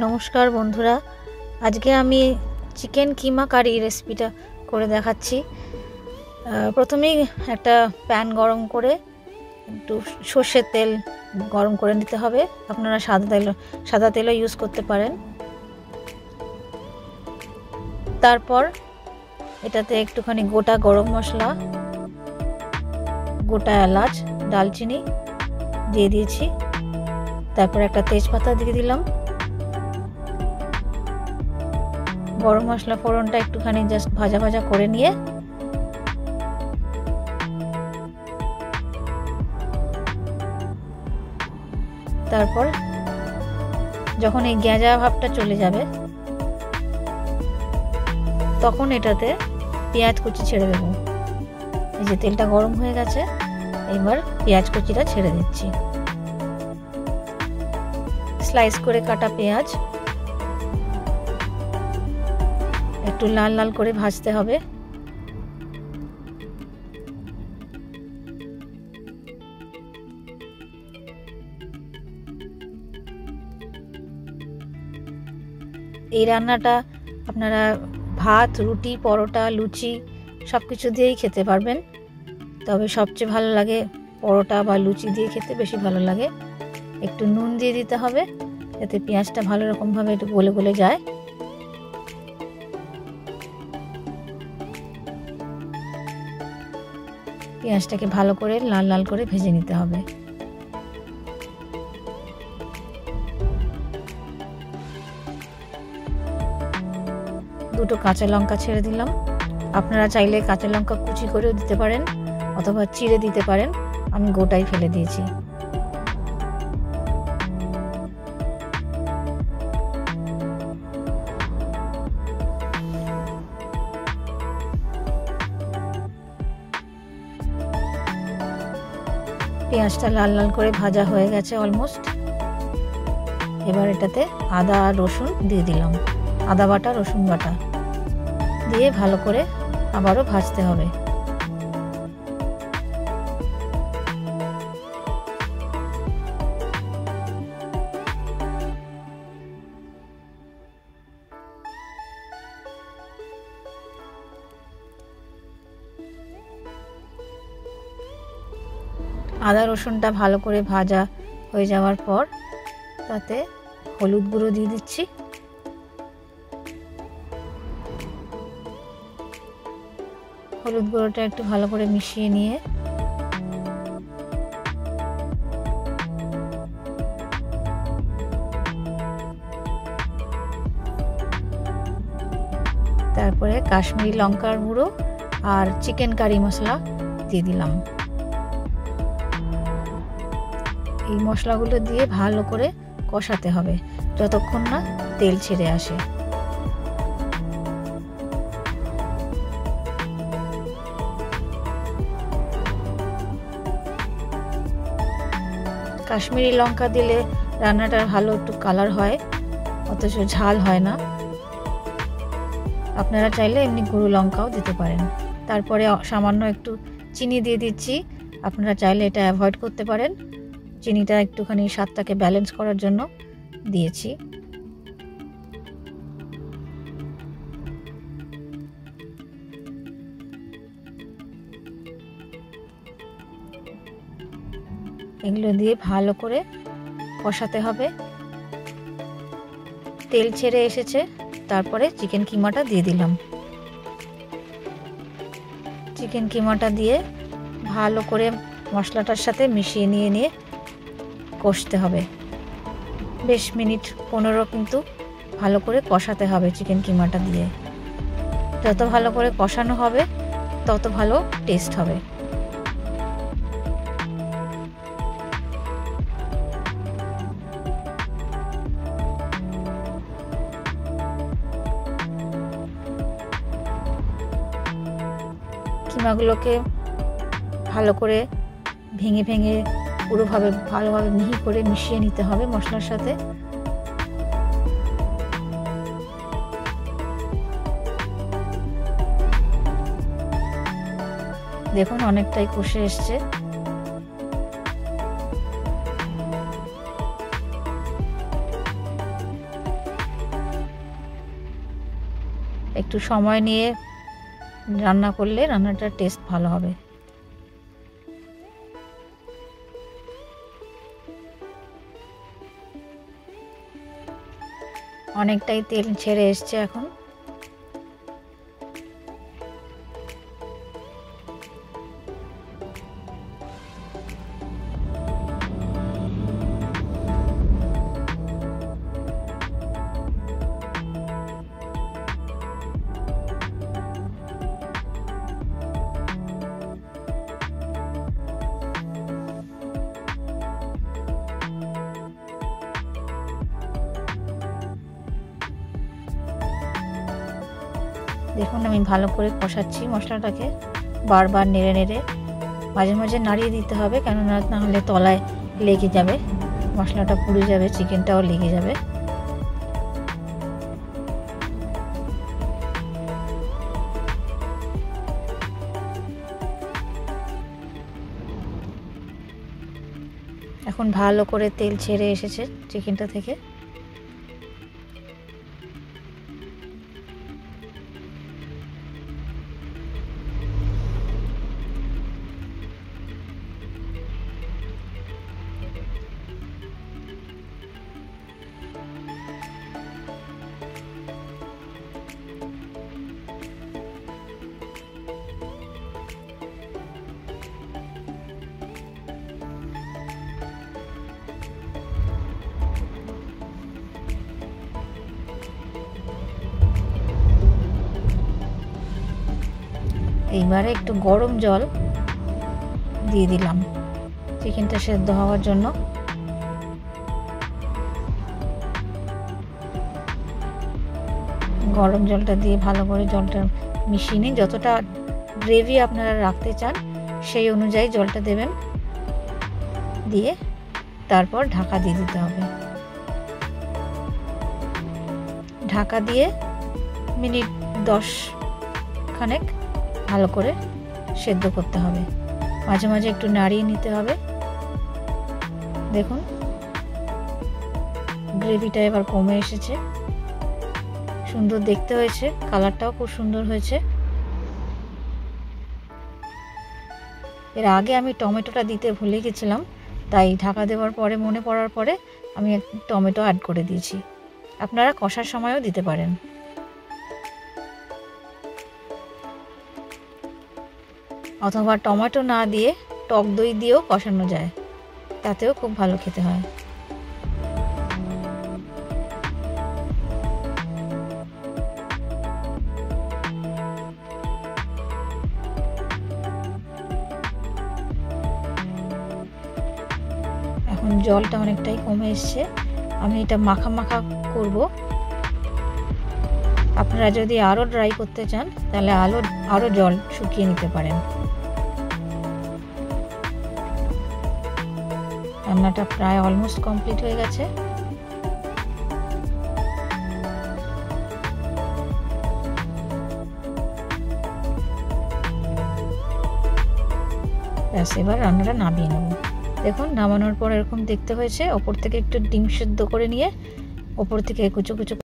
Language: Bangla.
নমস্কার বন্ধুরা, আজকে আমি চিকেন কিমা কারি রেসিপিটা করে দেখাচ্ছি। প্রথমেই একটা প্যান গরম করে একটু সর্ষের তেল গরম করে নিতে হবে। আপনারা সাদা তেলও ইউজ করতে পারেন। তারপর এটাতে একটুখানি গোটা গরম মশলা, গোটা এলাচ, দালচিনি দিয়ে দিয়েছি। তারপর একটা তেজপাতা দিয়ে দিলাম। গরম মশলা ফোড়নটা একটুখানি জাস্ট ভাজা ভাজা করে নিয়ে তারপর যখন এই গেঁজা ভাবটা চলে যাবে তখন এটাতে পেঁয়াজ কুচি ছেড়ে দেবো। এই যে তেলটা গরম হয়ে গেছে, এবার পেঁয়াজ কুচিটা ছেড়ে দিচ্ছি। স্লাইস করে কাটা পেঁয়াজ একটু লাল লাল করে ভাজতে হবে। এই রান্নাটা আপনারা ভাত, রুটি, পরোটা, লুচি সব কিছু দিয়েই খেতে পারবেন। তবে সবচেয়ে ভালো লাগে পরোটা বা লুচি দিয়ে খেতে বেশি ভালো লাগে। একটু নুন দিয়ে দিতে হবে যাতে পেঁয়াজটা ভালো রকমভাবে একটু গলে গলে যায়। পেঁয়াজটাকে ভালো করে লাল লাল করে ভেজে নিতে হবে। দুটো কাঁচা লঙ্কা ছেড়ে দিলাম। আপনারা চাইলে কাঁচা লঙ্কা কুচি করেও দিতে পারেন অথবা চিড়ে দিতে পারেন, আমি গোটাই ফেলে দিয়েছি। পেঁয়াজটা লাল লাল করে ভাজা হয়ে গেছে অলমোস্ট। এবার এটাতে আদা আর রসুন দিয়ে দিলাম। আদা বাটা, রসুন বাটা দিয়ে ভালো করে আবারও ভাজতে হবে। আদা রসুনটা ভালো করে ভাজা হয়ে যাওয়ার পর তাতে হলুদ গুঁড়ো দিয়ে দিচ্ছি। হলুদ গুঁড়োটা একটু ভালো করে মিশিয়ে নিয়ে তারপরে কাশ্মীরি লঙ্কার গুঁড়ো আর চিকেন কারি মশলা দিয়ে দিলাম। এই মশলাগুলো দিয়ে ভালো করে কষাতে হবে যতক্ষণ না তেল ছেড়ে আসে। কাশ্মীরি লঙ্কা দিলে রান্নাটার ভালো একটু কালার হয়, অথচ ঝাল হয় না। আপনারা চাইলে এমনি গুঁড়ো লঙ্কাও দিতে পারেন। তারপরে সামান্য একটু চিনি দিয়ে দিচ্ছি। আপনারা চাইলে এটা অ্যাভয়েড করতে পারেন। চিনিটা একটুখানি স্বাদটাকে ব্যালেন্স করার জন্য দিয়েছি। এগুলো দিয়ে ভালো করে কষাতে হবে। তেল ছেড়ে এসেছে, তারপরে চিকেন কিমাটা দিয়ে দিলাম। চিকেন কিমাটা দিয়ে ভালো করে মশলাটার সাথে মিশিয়ে নিয়ে কষতে হবে। বেশ মিনিট 15 কিন্তু ভালো করে কষাতে হবে চিকেন কিমাটা দিয়ে। যত ভালো করে কষানো হবে তত ভালো টেস্ট হবে। কিমাগুলোকে ভালো করে ভেঙে ভেঙে ভালোভাবে মিহি করে মিশিয়ে নিতে হবে মশলার সাথে। দেখুন অনেকটাই কষে এসছে। একটু সময় নিয়ে রান্না করলে রান্নাটার টেস্ট ভালো হবে। অনেকটাই তেল ছেড়ে এসছে এখন। দেখুন আমি ভালো করে কষাচ্ছি মশলাটাকে, বারবার নেড়ে নেড়ে, মাঝে মাঝে নাড়িয়ে দিতে হবে, কেননা না হলে তলায় লেগে যাবে, মশলাটা পুড়ে যাবে, চিকেনটাও লেগে যাবে। এখন ভালো করে তেল ছেড়ে এসেছে চিকেনটা থেকে। এইবারে একটু গরম জল দিয়ে দিলাম চিকেনটা সেদ্ধ হওয়ার জন্য। গরম জলটা দিয়ে ভালো করে জলটা মিশিয়ে নিন। যতটা গ্রেভি আপনারা রাখতে চান সেই অনুযায়ী জলটা দেবেন, দিয়ে তারপর ঢাকা দিয়ে দিতে হবে। ঢাকা দিয়ে মিনিট 10 খানেক ভালো করে সেদ্ধ করতে হবে, মাঝে মাঝে একটু নাড়িয়ে নিতে হবে। দেখুন গ্রেভিটা এবার কমে এসেছে, সুন্দর দেখতে হয়েছে, কালারটাও খুব সুন্দর হয়েছে। এর আগে আমি টমেটোটা দিতে ভুলে গেছিলাম, তাই ঢাকা দেওয়ার পরে মনে পড়ার পরে আমি টমেটো অ্যাড করে দিয়েছি। আপনারা কষার সময়ও দিতে পারেন। অথবা টমেটো না দিয়ে টক দই দিয়েও কষানো যায়, তাতেও খুব ভালো খেতে হয়। এখন জলটা অনেকটাই কমে এসছে, আমি এটা মাখা মাখা করব। আপনারা যদি আরও ড্রাই করতে চান তাহলে আরও জল শুকিয়ে নিতে পারেন। রান্নাটা প্রায় অলমোস্ট কমপ্লিট হয়ে গেছে। ব্যাস, এবার রান্নাটা নামিয়ে নেব। দেখুন নামানোর পর এরকম দেখতে হয়েছে। ওপর থেকে একটু ডিম সেদ্ধ করে নিয়ে ওপর থেকে কুচো কুচো